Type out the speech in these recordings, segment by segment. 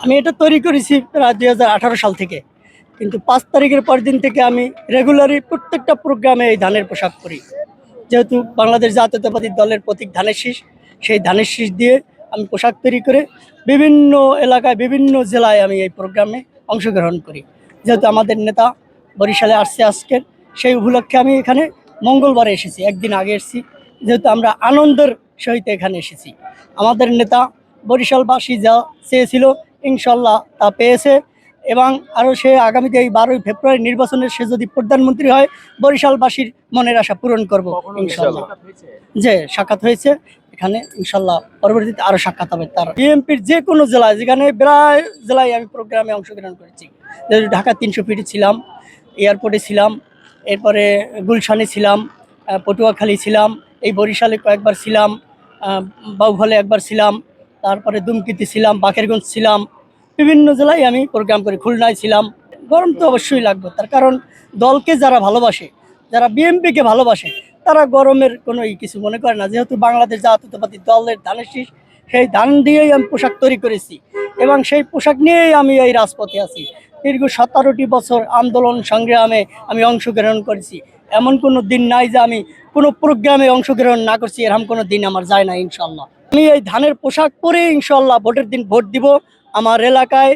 আমি এটা তৈরি করেছি প্রায় 2018 সাল থেকে, কিন্তু 5 তারিখের পর দিন থেকে আমি রেগুলারই প্রত্যেকটা প্রোগ্রামে এই ধানের পোশাক পরি। যেহেতু বাংলাদেশ জাতীয়তাবাদী দলের প্রতীক ধানের শীষ, সেই ধানের শীষ দিয়ে আমি পোশাক তৈরি করে বিভিন্ন এলাকায় বিভিন্ন জেলায় আমি এই প্রোগ্রামে অংশগ্রহণ করি। যেহেতু আমাদের নেতা বরিশালে আসছে আজকের, সেই উপলক্ষে আমি এখানে মঙ্গলবারে এসেছি, একদিন আগে এসেছি। যেহেতু আমরা আনন্দের সহিত এখানে এসেছি, আমাদের নেতা বরিশালবাসী যা চেয়েছিল ইনশাল্লাহ তা পেয়েছে। এবং আরও সে আগামীতে এই 12ই ফেব্রুয়ারি নির্বাচনের সে যদি প্রধানমন্ত্রী হয়, বরিশালবাসীর মনের আশা পূরণ করব ইনশাল্লাহ। যে সাক্ষাৎ হয়েছে এখানে, ইনশাল্লাহ পরবর্তীতে আরও সাক্ষাৎ হবে তার। বিএনপির যে কোনো জেলায়, যেখানে প্রায় জেলায় আমি প্রোগ্রামে অংশগ্রহণ করেছি। ঢাকা 300 ফিটে ছিলাম, এয়ারপোর্টে ছিলাম, এরপরে গুলশানে ছিলাম, পটুয়াখালী ছিলাম, এই বরিশালে কয়েকবার ছিলাম, বাউফলে একবার ছিলাম, তারপরে দুমকিতে ছিলাম, বাকেরগঞ্জ ছিলাম। বিভিন্ন জেলায় আমি প্রোগ্রাম করি, খুলনায় ছিলাম। গরম তো অবশ্যই লাগবে, তার কারণ দলকে যারা ভালোবাসে, যারা বিএনপিকে ভালোবাসে, তারা গরমের কোনো কিছু মনে করে না। যেহেতু বাংলাদেশ জাতীয়তাবাদী দলের ধানের শীষ, সেই ধান দিয়েই আমি পোশাক তৈরি করেছি এবং সেই পোশাক নিয়েই আমি এই রাজপথে আছি। দীর্ঘ 17টি বছর আন্দোলন সংগ্রামে আমি অংশগ্রহণ করেছি। এমন কোনো দিন নাই যে আমি কোনো প্রোগ্রামে অংশগ্রহণ না করছি, এরকম কোনো দিন আমার যায় না ইনশাল্লাহ। আমি এই ধানের পোশাক পরে ইনশাল্লাহ ভোটের দিন ভোট দিব। আমার এলাকায়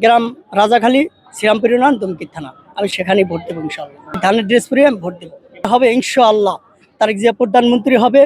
গ্রাম রাজাখালী, শ্রীরামপুর ইউনিয়ন, দুমকি থানা, আমি সেখানেই ভোট দেবো ইনশাল্লাহ। ধানের ড্রেস পরে আমি ভোট দেবো হবে ইনশাআল্লাহ। তারেক জিয়া প্রধানমন্ত্রী হবে।